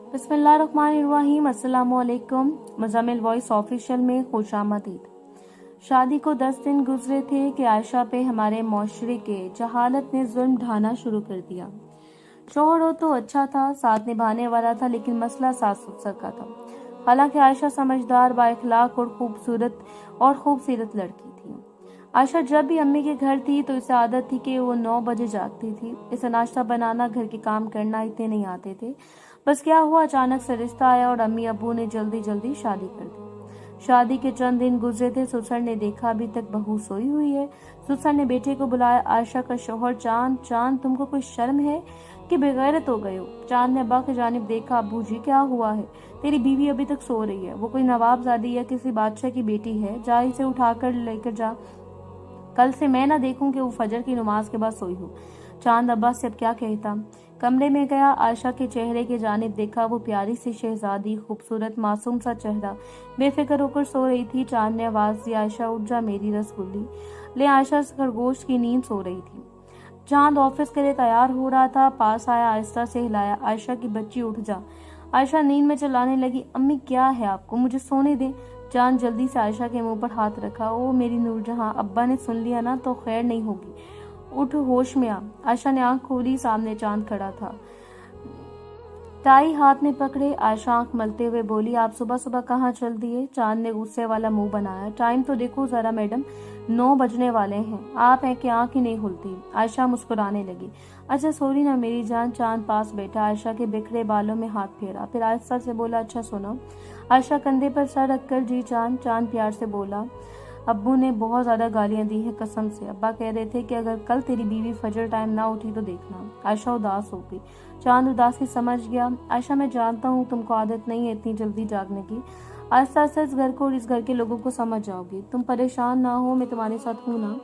बिस्मिल्लाहिर्रहमानिर्रहीम। अस्सलामुअलैकुम। Muzammil voice official में खुशामदीद। शादी को 10 दिन गुजरे थे कि आयशा पे हमारे माशरे के जहालत ने जुल्म ढाना शुरू कर दिया। शोहर हो तो अच्छा था, साथ निभाने वाला था, लेकिन मसला सास ससुर का था। हालांकि आयशा समझदार, बाइखलाक और खूबसूरत लड़की थी। आयशा जब भी अम्मी के घर थी तो इसे आदत थी कि वो 9 बजे जागती थी। इसे नाश्ता बनाना, घर के काम करना इतने नहीं आते थे। बस क्या हुआ, अचानक से रिश्ता आया और अम्मी अब्बू ने जल्दी जल्दी शादी कर दी। शादी के चंद दिन गुजरे थे, ससुर ने देखा अभी तक बहू सोई हुई है। ससुर ने बेटे को बुलाया, आयशा का शोहर चांद, चांद तुमको कोई शर्म है कि बेगैरत हो गए हो? चांद ने अब्बा की जानिब देखा, अब्बू जी क्या हुआ है? तेरी बीवी अभी तक सो रही है, वो कोई नवाबजादी या किसी बादशाह की बेटी है? जा इसे उठाकर लेकर जा, कल से मैं ना देखूं कि वो फजर की नमाज के बाद सोई हो। चांद अब्बा से अब क्या कहता। कमरे में गया, आयशा के चेहरे की जानिब देखा। वो प्यारी सी शहजादी, खूबसूरत मासूम सा चेहरा, बेफिक्र होकर सो रही थी। चांद ने आवाज दी, आयशा उठ जा मेरी रसगुल्ली। ले आयशा खरगोश की नींद सो रही थी। चांद ऑफिस के लिए तैयार हो रहा था, पास आया, आहिस्ता से हिलाया, आयशा की बच्ची उठ जा। आयशा नींद में चिल्लाने लगी, अम्मी क्या है आपको, मुझे सोने दे। चांद जल्दी से आयशा के मुंह पर हाथ रखा। ओ मेरी नूरजहां, अब्बा ने सुन लिया ना तो खैर नहीं होगी, उठ होश में आ। आयशा ने आंख खोली, सामने चांद खड़ा था, टाई हाथ में पकड़े। आयशा आंख मलते हुए बोली, आप सुबह सुबह कहाँ चल दिए? चांद ने गुस्से वाला मुंह बनाया। टाइम तो देखो जरा मैडम, 9 बजने वाले हैं, आप हैं कि आंख ही नहीं खुलती। आयशा मुस्कुराने लगी। अच्छा सॉरी ना मेरी जान। चांद पास बैठा, आयशा के बिखरे बालों में हाथ फेरा, फिर आहिस्ता से बोला, अच्छा सुनो। आयशा कंधे पर सर रखकर, जी चांद। चांद प्यार से बोला, अब्बू ने बहुत ज्यादा गालियां दी है कसम से। अब्बा कह रहे थे कि अगर कल तेरी बीवी फजर टाइम ना उठी तो देखना। आयशा उदास हो गई। चांद उदासी समझ गया। आयशा मैं जानता हूँ तुमको आदत नहीं है इतनी जल्दी जागने की, आहिस्ता आहिस्ता इस घर को और इस घर के लोगों को समझ जाओगी। तुम परेशान ना हो, मैं तुम्हारे साथ हूँ ना।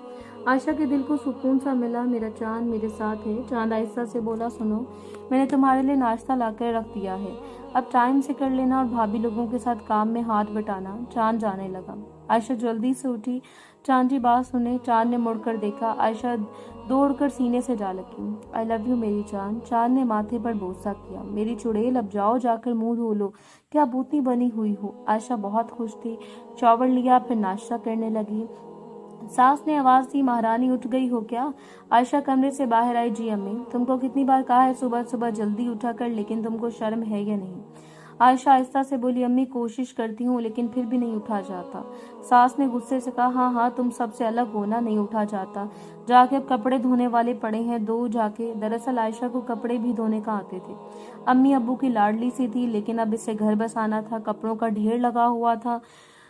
आयशा के दिल को सुकून सा मिला, मेरा चांद मेरे साथ है। चांद आहिस्ता से बोला, सुनो मैंने तुम्हारे लिए नाश्ता लाकर रख दिया है, अब टाइम से कर लेना और भाभी लोगों के साथ काम में हाथ बटाना। चांद जाने लगा। आयशा जल्दी से उठी, चांद जी बात सुने। चांद ने मुड़कर देखा, आयशा दौड़कर सीने से जा लगी। आई लव यू मेरी चांद। चांद ने माथे पर बोसा किया, मेरी चुड़ैल अब जाओ जाकर मुंह धो लो, क्या भूतनी बनी हुई हो। आयशा बहुत खुश थी, शॉवर लिया, फिर नाश्ता करने लगी। सास ने आवाज दी, महारानी उठ गई हो क्या? आयशा कमरे से बाहर आई, जी अम्मी। तुमको कितनी बार कहा है सुबह सुबह जल्दी उठा कर, लेकिन तुमको शर्म है या नहीं? आयशा आहिस्ता से बोली, अम्मी कोशिश करती हूँ लेकिन फिर भी नहीं उठा जाता। सास ने गुस्से से कहा, हाँ हाँ तुम सबसे अलग हो ना, नहीं उठा जाता। जाके अब कपड़े धोने वाले पड़े हैं, दो जाके। दरअसल आयशा को कपड़े भी धोने का आते थे। अम्मी अब्बू की लाडली सी थी, लेकिन अब इसे घर बसाना था, कपड़ों का ढेर लगा हुआ था।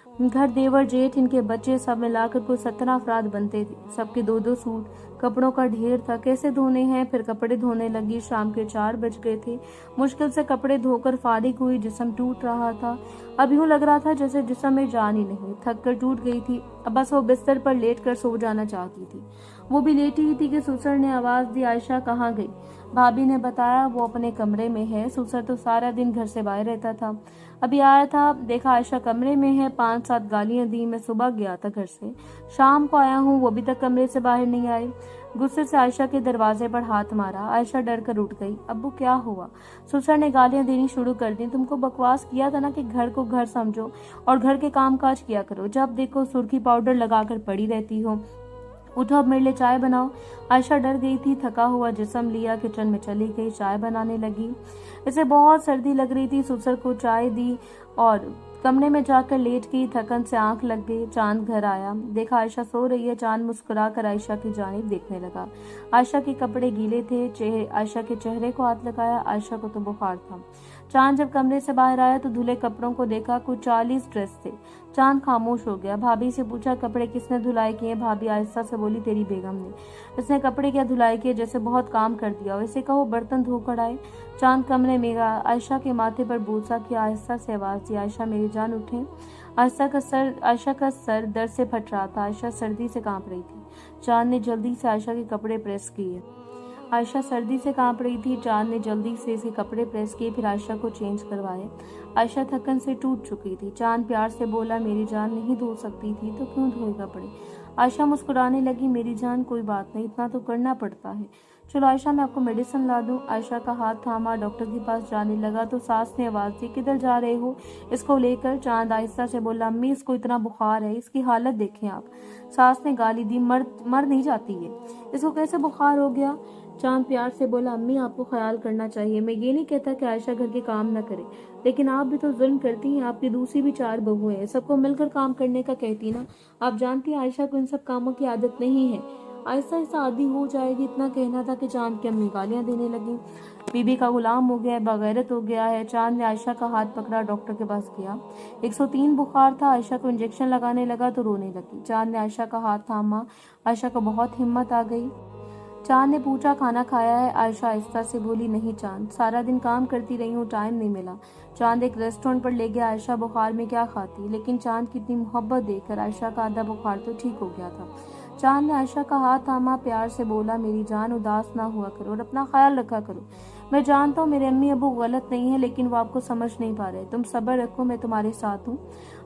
घर देवर जेठ इनके बच्चे सब मिलाकर कुल 17 अफराद बनते थे, सबके 2-2 सूट, कपड़ों का ढेर था, कैसे धोने हैं। फिर कपड़े धोने लगी, शाम के 4 बज गए थे। मुश्किल से कपड़े धोकर फारिग हुई, जिस्म टूट रहा था। अब यूं लग रहा था जैसे जिस्म में जान ही नहीं, थक कर टूट गई थी। अब बस वो बिस्तर पर लेट कर सो जाना चाहती थी। वो भी लेटी ही थी कि ससुर ने आवाज दी, आयशा कहाँ गई? भाभी ने बताया वो अपने कमरे में है, ससुर तो सारा दिन घर से बाहर रहता था, अभी आया था, देखा आयशा कमरे में है, 5-7 गालियां दी। मैं सुबह गया था घर से, शाम को आया हूँ, वो अभी तक कमरे से बाहर नहीं आए। गुस्से से आयशा के दरवाजे पर हाथ मारा। आयशा डर कर उठ गई। अब्बू क्या हुआ? ससुर ने गालियां देनी शुरू कर दी, तुमको बकवास किया था ना कि घर को घर समझो और घर के काम काज किया करो, जब देखो सुर्खी पाउडर लगाकर पड़ी रहती हो। उठो अब मेरे लिए चाय बनाओ। आयशा डर गई थी, थका हुआ जिस्म लिया किचन में चली गई, चाय बनाने लगी। इसे बहुत सर्दी लग रही थी, ससुर को चाय दी और कमरे में जाकर लेट गई। थकन से आंख लग गई। चांद घर आया, देखा आयशा सो रही है। चांद मुस्कुरा कर आयशा की जानिब देखने लगा। आयशा के कपड़े गीले थे, आयशा के चेहरे को हाथ लगाया। आयशा को तो बुखार था। चांद जब कमरे से बाहर आया तो धुले कपड़ों को देखा, कुछ 40 ड्रेस थे। चांद खामोश हो गया। भाभी से पूछा, कपड़े किसने धुलाई किए? भाभी आहिस्ता से बोली, तेरी बेगम ने। इसने कपड़े क्या धुलाई किए, जैसे बहुत काम कर दिया, वैसे कहो बर्तन धोकर आए। चांद कमरे में गया, आयशा के माथे पर बोसा किया, आहिस्ता से आवाज दी, आयशा मेरी जान उठे। आयशा का सर दर्द से फट रहा था, आयशा सर्दी से कांप रही थी। चांद ने जल्दी से आयशा के कपड़े प्रेस किए। आयशा सर्दी से कांप रही थी। चांद ने जल्दी से इसे कपड़े प्रेस किए, फिर आयशा को चेंज करवाए। आयशा थकन से टूट चुकी थी। चांद प्यार से बोला, मेरी जान नहीं धो सकती थी तो क्यों धोए कपड़े? आयशा मुस्कुराने लगी, मेरी जान कोई बात नहीं, इतना तो करना पड़ता है। चलो आयशा, मैं आपको मेडिसिन ला दूं। आयशा का हाथ थामा, डॉक्टर के पास जाने लगा तो सास ने आवाज दी, किधर जा रहे हो इसको लेकर? चांद आहिस्ता से बोला, अम्मी इसको इतना बुखार है, इसकी हालत देखें आप। सास ने गाली दी, मर नहीं जाती है, इसको कैसे बुखार हो गया? चांद प्यार से बोला, अम्मी आपको ख्याल करना चाहिए। मैं ये नहीं कहता कि आयशा घर के काम न करे, लेकिन आप भी तो जुल्म करती हैं। आपकी दूसरी भी 4 बहुएं हैं, सबको मिलकर काम करने का कहती ना। आप जानती हैं आयशा को इन सब कामों की आदत नहीं है, आहिस्ता आहिस्ता आदी हो जाएगी। इतना कहना था कि चांद की अम्मी गालियां देने लगी। बीबी का गुलाम हो गया है, बगैरत हो गया है। चांद ने आयशा का हाथ पकड़ा, डॉक्टर के पास गया। 103 बुखार था। आयशा को इंजेक्शन लगाने लगा तो रोने लगी। चांद ने आयशा का हाथ थामा। आयशा को बहुत हिम्मत आ गई। चांद ने पूछा, खाना खाया है? आयशा आहिस्ता से बोली, नहीं चांद, सारा दिन काम करती रही हूँ, टाइम नहीं मिला। चांद एक रेस्टोरेंट पर ले गया। आयशा बुखार में क्या खाती, लेकिन चांद की इतनी मोहब्बत देखकर आयशा का आधा बुखार तो ठीक हो गया था। चांद ने आयशा का हाथ थामा, प्यार से बोला, मेरी जान उदास ना हुआ करो और अपना ख्याल रखा करो। मैं जानता हूँ मेरे अम्मी अबू गलत नहीं है, लेकिन वो आपको समझ नहीं पा रहे। तुम सब्र रखो, मैं तुम्हारे साथ हूँ।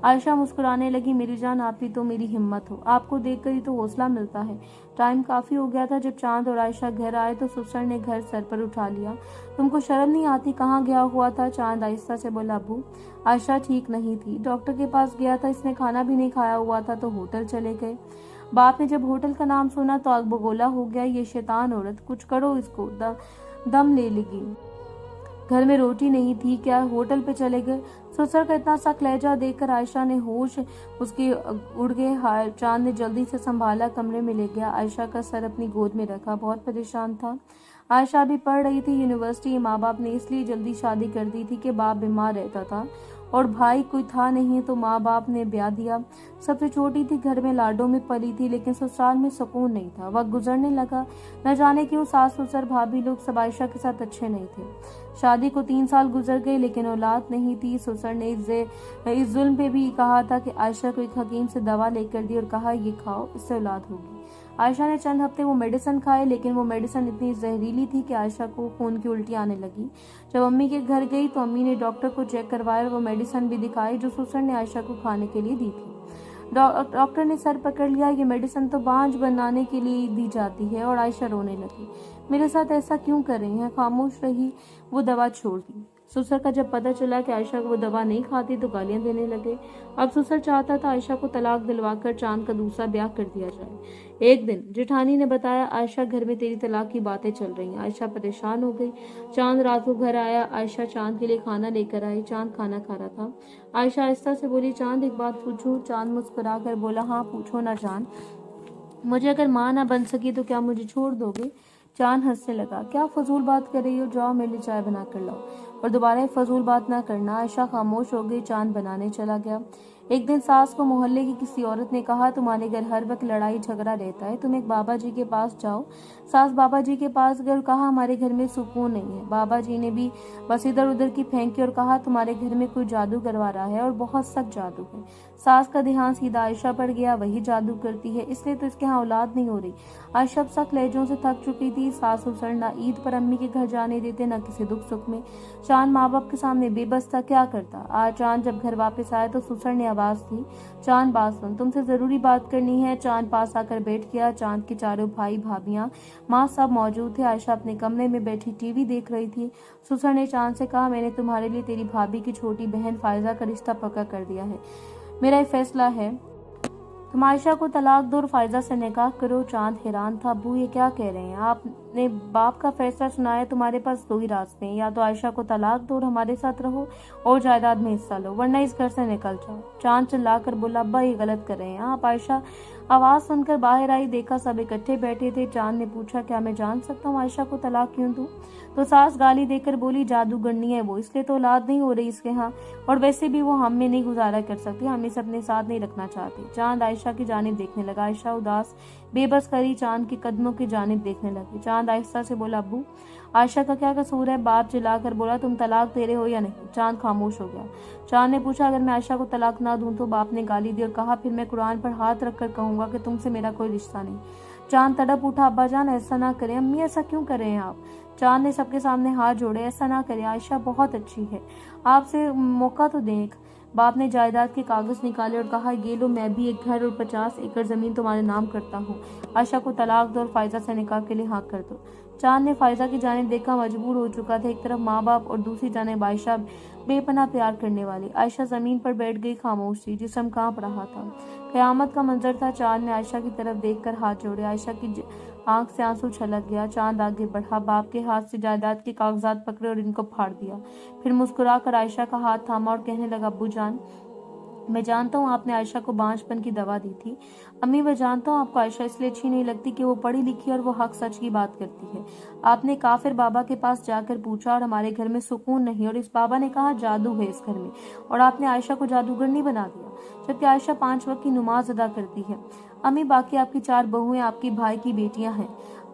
आयशा मुस्कुराने लगी, मेरी जान आप ही तो मेरी हिम्मत हो, आपको देखकर ही तो हौसला मिलता है। टाइम काफी हो गया था। जब चांद और आयशा घर आए तो सुसर ने घर सर पर उठा लिया। तुमको शर्म नहीं आती, कहाँ गया हुआ था? चांद आहिस्ता से बोला, अबू आयशा ठीक नहीं थी, डॉक्टर के पास गया था, इसने खाना भी नहीं खाया हुआ था तो होटल चले गए। बाप ने जब होटल का नाम सुना तो आग बगोला हो गया, ये शैतान औरत, कुछ करो इसको, दम ले लेगी। घर में रोटी नहीं थी क्या, होटल पे चले गए? ससुर का इतना सा लहजा देखकर आयशा ने होश उसके उड़ गए। हाय, चांद ने जल्दी से संभाला, कमरे में ले गया। आयशा का सर अपनी गोद में रखा, बहुत परेशान था। आयशा भी पढ़ रही थी यूनिवर्सिटी। माँ बाप ने इसलिए जल्दी शादी कर दी थी कि बाप बीमार रहता था और भाई कोई था नहीं, तो माँ बाप ने ब्याह दिया। सबसे छोटी थी, घर में लाडों में पली थी, लेकिन ससुराल में सुकून नहीं था। वक्त गुजरने लगा, न जाने क्यों सास ससुर भाभी लोग सब आयशा के साथ अच्छे नहीं थे। शादी को 3 साल गुजर गए, लेकिन औलाद नहीं थी। ससुर ने इस जुल्म पे भी कहा था कि आयशा को एक हकीम से दवा लेकर दी और कहा, ये खाओ, इससे औलाद होगी। आयशा ने चंद हफ्ते वो मेडिसिन खाए, लेकिन वो मेडिसिन इतनी जहरीली थी कि आयशा को खून की उल्टी आने लगी। जब अम्मी के घर गई तो अम्मी ने डॉक्टर को चेक करवाया और वो मेडिसिन भी दिखाई जो ससुर ने आयशा को खाने के लिए दी थी। डॉक्टर ने सर पकड़ लिया, ये मेडिसिन तो बांझ बनाने के लिए दी जाती है। और आयशा रोने लगी, मेरे साथ ऐसा क्यों कर रही हैं? खामोश रही, वो दवा छोड़ दी। ससुर का जब पता चला कि आयशा को वो दवा नहीं खाती तो गालियां देने लगे। अब ससुर चाहता था आयशा को तलाक दिलवाकर चांद का दूसरा ब्याह कर दिया जाए। एक दिन जेठानी ने बताया, आयशा घर में तेरी तलाक की बातें चल रही हैं। आयशा परेशान हो गई। चांद रात को घर आया। आयशा चांद के लिए खाना लेकर आई। चांद खाना खा रहा था। आयशा आहिस्ता से बोली, चांद एक बात पूछूं? चांद मुस्कुरा कर बोला, हाँ पूछो ना चांद। मुझे अगर माँ ना बन सकी तो क्या मुझे छोड़ दोगे? चांद हंसने लगा, क्या फजूल बात कर रही हो, जाओ मेरे लिए चाय बना कर लाओ और दोबारा फजूल बात ना करना। आयशा खामोश हो गई। चांद बनाने चला गया। एक दिन सास को मोहल्ले की किसी औरत ने कहा, तुम्हारे घर हर वक्त लड़ाई झगड़ा रहता है, तुम एक बाबा जी के पास जाओ। सास बाबा जी के पास गए और कहा, हमारे घर में सुकून नहीं है। बाबा जी ने भी बस इधर उधर की फेंकी और कहा, तुम्हारे घर में कोई जादू करवा रहा है और बहुत सख्त जादू है। सास का ध्यान सीधा आयशा पर गया, वही जादू करती है, इसलिए तो इसके यहाँ औलाद नहीं हो रही। आयशा अब सख्त लहजों से थक चुकी थी। सास ससुर न ईद पर अम्मी के घर जाने देते, न किसी दुख सुख में। चांद माँ बाप के सामने बेबस था, क्या करता। आज चांद जब घर वापस आया तो ससुर ने आवाज दी, चांद बात सुन, तुमसे जरूरी बात करनी है। चांद पास आकर बैठ गया। चांद के चारों भाई भाभियां माँ सब मौजूद थे। आयशा अपने कमरे में बैठी टीवी देख रही थी। ससुर ने चांद से कहा, मैंने तुम्हारे लिए तेरी भाभी की छोटी बहन फायजा का रिश्ता पक्का कर दिया है। मेरा ये फैसला है, तुम आयशा को तलाक दो और फायजा से निकाह करो। चांद हैरान था, अबू ये क्या कह रहे हैं? आपने बाप का फैसला सुनाया, तुम्हारे पास 2 ही रास्ते हैं, या तो आयशा को तलाक दो और हमारे साथ रहो और जायदाद में हिस्सा लो, वरना इस घर से निकल जाओ। चांद चिल्लाकर बोला, अब्बा ये गलत कर रहे हैं आप। आयशा आवाज सुनकर बाहर आई, देखा सब इकट्ठे बैठे थे। चांद ने पूछा, क्या मैं जान सकता हूँ आयशा को तलाक क्यों दूं? तो सास गाली देकर बोली, जादूगरनी है वो, इसलिए तो औलाद नहीं हो रही इसके यहाँ, और वैसे भी वो हम में नहीं गुजारा कर सकती, हम इसे अपने साथ नहीं रखना चाहती। चांद आयशा की जानिब देखने लगा। आयशा उदास बेबस करी चांद के कदमों की जानिब देखने लगी। चांद आहिस्ता से बोला, अब्बू आयशा का क्या कसूर है? बाप चिल्लाकर बोला, तुम तलाक दे रहे हो या नहीं? चांद खामोश हो गया। चांद ने पूछा, अगर मैं आयशा को तलाक ना दूं तो? बाप ने गाली दी और कहा, फिर मैं कुरान पर हाथ रखकर कहूंगा कि तुमसे मेरा कोई रिश्ता नहीं। चांद तड़प उठा, अब्बा जान ऐसा ना करें। अम्मी ऐसा क्यों कर रहे हैं आप? चांद ने सबके सामने हाथ जोड़े, ऐसा ना करें, आयशा बहुत अच्छी है, आपसे मौका तो दें। बाप ने जायदाद के कागज निकाले और कहा, ये लो, मैं भी एक घर और 50 एकड़ जमीन तुम्हारे नाम करता हूँ। आयशा को तलाक दो और फायजा से निकाह के लिए हाँ कर दो। चांद ने फायजा की जानिब देखा, मजबूर हो चुका था। एक तरफ माँ बाप और दूसरी जानिब आयशा बेपनाह प्यार करने वाली। आयशा जमीन पर बैठ गई, खामोश थी, जिस्म कांप रहा था। कयामत का मंजर था। चांद ने आयशा की तरफ देखकर हाथ जोड़े। आयशा की आंख से आंसू छलक गया। चांद आगे बढ़ा, बाप के हाथ से जायदाद के कागजात पकड़े और इनको फाड़ दिया। फिर मुस्कुराकर आयशा का हाथ थामा और कहने लगा, अब्बू जान, मैं जानता हूँ आपने आयशा को बांझपन की दवा दी थी। अम्मी, मैं जानता हूँ आपको आयशा इसलिए अच्छी नहीं लगती कि वो पढ़ी लिखी और वो हक सच की बात करती है। आपने काफिर बाबा के पास जाकर पूछा और हमारे घर में सुकून नहीं, और इस बाबा ने कहा जादू है इस घर में, और आपने आयशा को जादूगरनी बना दिया, जबकि आयशा 5 वक्त की नमाज अदा करती है। अम्मी, बाकी आपकी 4 बहुएं आपकी भाई की बेटियां हैं,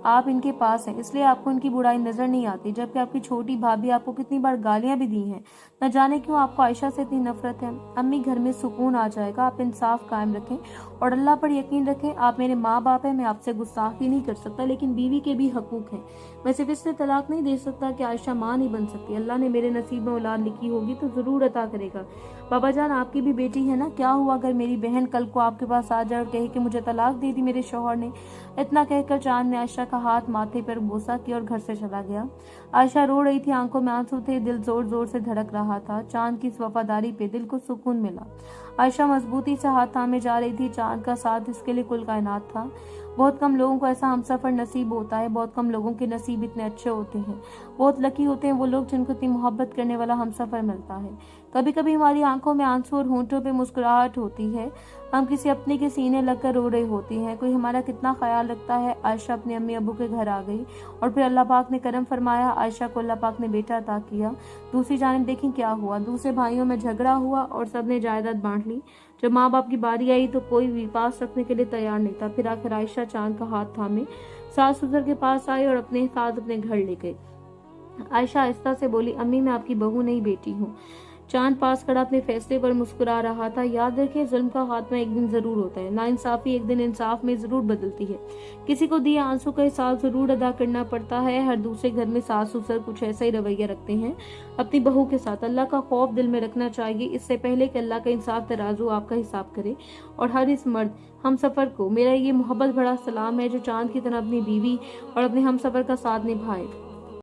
आप इनके पास हैं, इसलिए आपको इनकी बुराई नजर नहीं आती, जबकि आपकी छोटी भाभी आपको कितनी बार गालियां भी दी हैं। न जाने क्यों आपको आयशा से इतनी नफरत है। अम्मी, घर में सुकून आ जाएगा, आप इंसाफ कायम रखें और अल्लाह पर यकीन रखें। आप मेरे माँ बाप हैं, मैं आपसे गुस्ताखी नहीं कर सकता, लेकिन बीवी के भी हकूक हैं। मैं सिर्फ इसलिए तलाक नहीं दे सकता कि आयशा माँ नहीं बन सकती। अल्लाह ने मेरे नसीब में औलाद लिखी होगी तो जरूर अता करेगा। बाबा जान, आपकी भी बेटी है ना, क्या हुआ अगर मेरी बहन कल को आपके पास आ जाए और कहे कि मुझे तलाक दे दी मेरे शौहर ने। इतना कहकर चांद ने आयशा का हाथ माथे पर बोसा किया और घर से चला गया। आयशा रो रही थी, आंखों में आंसू थे, दिल जोर जोर से धड़क रहा था। चांद की इस वफादारी पे दिल को सुकून मिला। आयशा मजबूती से हाथ थामे जा रही थी। चांद का साथ इसके लिए कुल कायनात था। बहुत कम लोगों को ऐसा हमसफर नसीब होता है। बहुत कम लोगों के नसीब इतने अच्छे होते हैं। बहुत लकी होते हैं वो लोग जिनको इतनी मोहब्बत करने वाला हमसफर मिलता है। कभी कभी हमारी आंखों में आंसू और होंठों पे मुस्कुराहट होती है। हम किसी अपने के सीने लगकर रो रही होती हैं। कोई हमारा कितना ख्याल रखता है। आयशा अपने अम्मी अबू के घर आ गई और फिर अल्लाह पाक ने करम फरमाया। आयशा को अल्लाह पाक ने बेटा अता किया। दूसरी जानिब देखी क्या हुआ। दूसरे भाइयों में झगड़ा हुआ और सबने जायदाद बांट ली। जब माँ बाप की बारी आई तो कोई भी पास रखने के लिए तैयार नहीं था। फिर आखिर आयशा चांद का हाथ थामे सास ससुर के पास आई और अपने साथ अपने घर ले गई। आयशा आहिस्ता से बोली, अम्मी, मैं आपकी बहू नहीं बेटी हूँ। चांद पास खड़ा अपने फैसले पर मुस्कुरा रहा था। याद रखिए, जुल्म का खात्मा एक दिन जरूर होता है। नाइंसाफी एक दिन इंसाफ में जरूर बदलती है। किसी को दिए आंसू का हिसाब जरूर अदा करना पड़ता है। हर दूसरे घर में सास ससुर कुछ ऐसा ही रवैया रखते हैं अपनी बहू के साथ। अल्लाह का खौफ दिल में रखना चाहिए, इससे पहले कि अल्लाह का इंसाफ तराजू आपका हिसाब करे। और हर इस मर्द हम सफर को मेरा ये मोहब्बत भरा सलाम है जो चांद की तरह अपनी बीवी और अपने हम सफर का साथ निभाए।